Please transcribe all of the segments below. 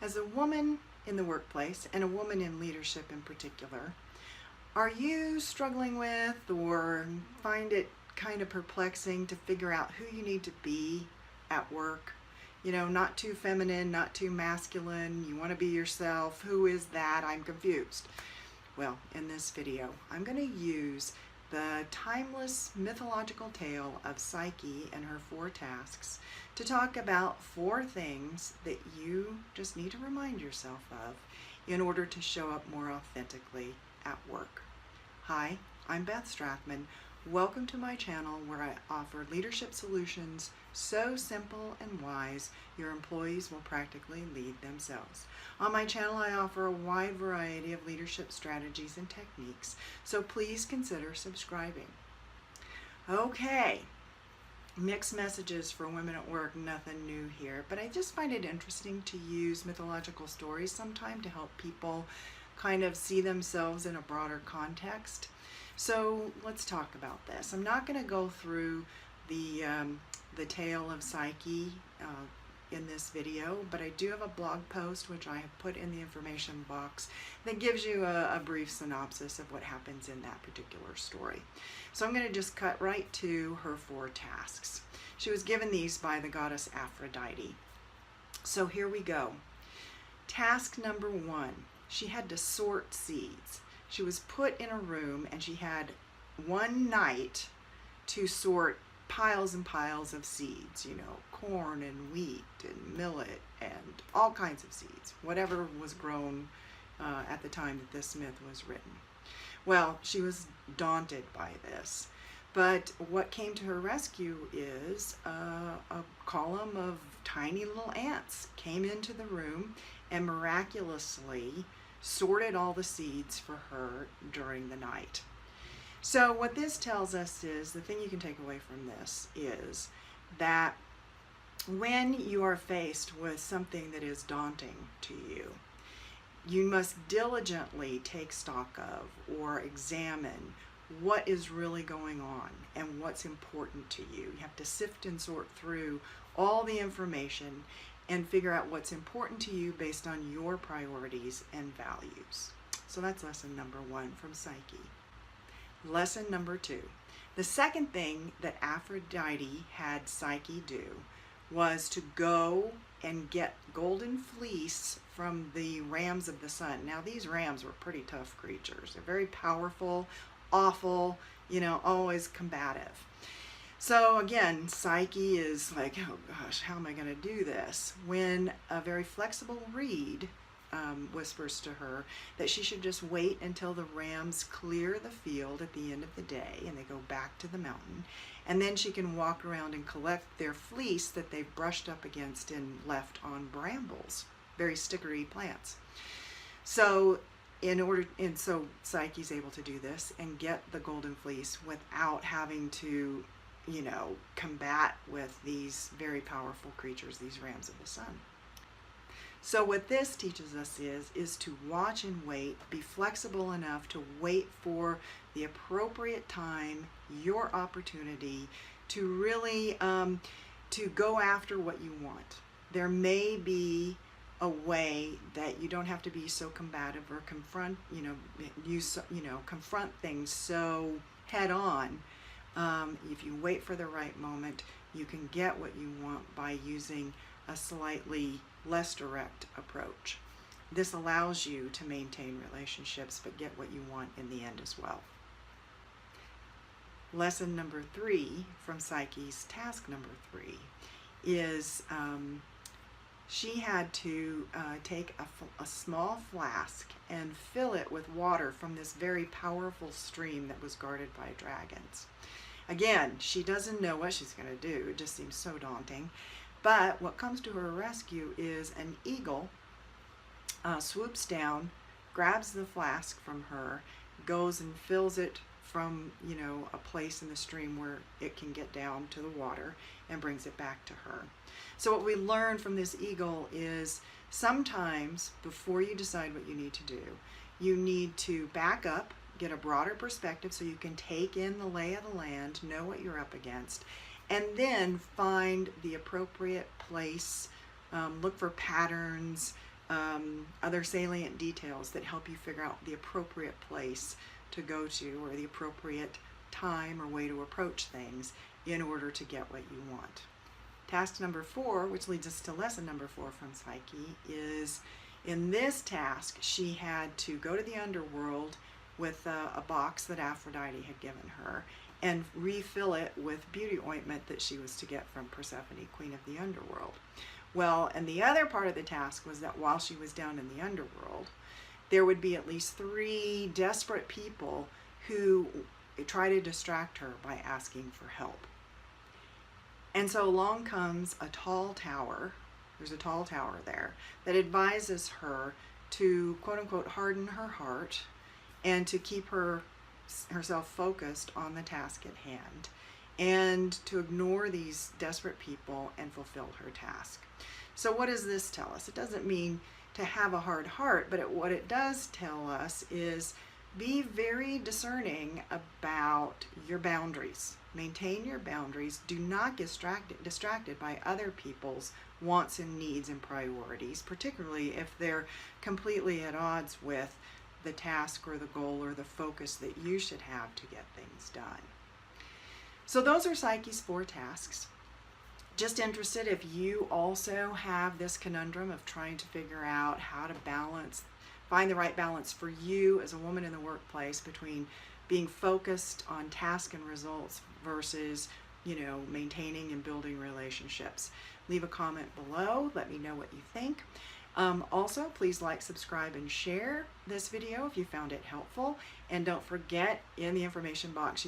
As a woman in the workplace, and a woman in leadership in particular, are you struggling with or find it kind of perplexing to figure out who you need to be at work? You know, not too feminine, not too masculine. You want to be yourself. Who is that? I'm confused. Well, in this video, I'm going to use the timeless mythological tale of Psyche and her 4 tasks to talk about 4 things that you just need to remind yourself of in order to show up more authentically at work. Hi, I'm Beth Strathman. Welcome to my channel where I offer leadership solutions so simple and wise your employees will practically lead themselves. On my channel I offer a wide variety of leadership strategies and techniques, so please consider subscribing. Okay, mixed messages for women at work, nothing new here, but I just find it interesting to use mythological stories sometime to help people kind of see themselves in a broader context. So let's talk about this. I'm not going to go through the tale of Psyche in this video, but I do have a blog post which I have put in the information box that gives you a brief synopsis of what happens in that particular story. So I'm going to just cut right to her 4 tasks. She was given these by the goddess Aphrodite. So here we go. Task number 1. She had to sort seeds. She was put in a room and she had one night to sort piles and piles of seeds, you know, corn and wheat and millet and all kinds of seeds, whatever was grown at the time that this myth was written. Well, she was daunted by this, but what came to her rescue is a column of tiny little ants came into the room and miraculously sorted all the seeds for her during the night. So what this tells us is, the thing you can take away from this is that when you are faced with something that is daunting to you, you must diligently take stock of or examine what is really going on and what's important to you. You have to sift and sort through all the information and figure out what's important to you based on your priorities and values. So that's lesson number 1 from Psyche. Lesson number 2. The second thing that Aphrodite had Psyche do was to go and get golden fleece from the rams of the sun. Now these rams were pretty tough creatures. They're very powerful, awful, you know, always combative. So again, Psyche is like, oh gosh, how am I going to do this? When a very flexible reed whispers to her that she should just wait until the rams clear the field at the end of the day and they go back to the mountain, and then she can walk around and collect their fleece that they've brushed up against and left on brambles, very stickery plants. So so Psyche's able to do this and get the golden fleece without having to, you know, combat with these very powerful creatures, these rams of the sun. So what this teaches us is to watch and wait, be flexible enough to wait for the appropriate time, your opportunity to really to go after what you want. There may be a way that you don't have to be so combative or confront, confront things so head on. If you wait for the right moment, you can get what you want by using a slightly less direct approach. This allows you to maintain relationships but get what you want in the end as well. Lesson number 3 from Psyche's task number 3 is she had to take a small flask and fill it with water from this very powerful stream that was guarded by dragons. Again, she doesn't know what she's going to do. It just seems so daunting. But what comes to her rescue is an eagle swoops down, grabs the flask from her, goes and fills it from, you know, a place in the stream where it can get down to the water, and brings it back to her. So what we learn from this eagle is sometimes before you decide what you need to do, you need to back up, get a broader perspective so you can take in the lay of the land, know what you're up against, and then find the appropriate place, look for patterns, other salient details that help you figure out the appropriate place to go to or the appropriate time or way to approach things in order to get what you want. Task number 4, which leads us to lesson number 4 from Psyche, is in this task she had to go to the underworld with a box that Aphrodite had given her and refill it with beauty ointment that she was to get from Persephone, queen of the underworld. Well, and the other part of the task was that while she was down in the underworld, there would be at least 3 desperate people who try to distract her by asking for help. And so along comes a tall tower. There's a tall tower there that advises her to, quote unquote, harden her heart and to keep herself focused on the task at hand and to ignore these desperate people and fulfill her task. So what does this tell us? It doesn't mean to have a hard heart, but what it does tell us is be very discerning about your boundaries. Maintain your boundaries. Do not get distracted by other people's wants and needs and priorities, particularly if they're completely at odds with the task or the goal or the focus that you should have to get things done. So those are Psyche's 4 tasks. Just interested if you also have this conundrum of trying to figure out how to find the right balance for you as a woman in the workplace between being focused on task and results versus, maintaining and building relationships. Leave a comment below. Let me know what you think. Also, please like, subscribe, and share this video if you found it helpful. And don't forget, in the information box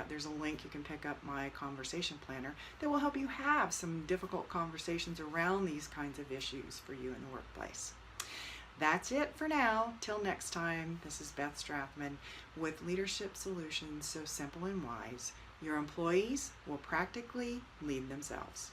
there's a link you can pick up my conversation planner that will help you have some difficult conversations around these kinds of issues for you in the workplace. That's it for now. Till next time, this is Beth Strathman with Leadership Solutions So Simple and Wise. Your employees will practically lead themselves.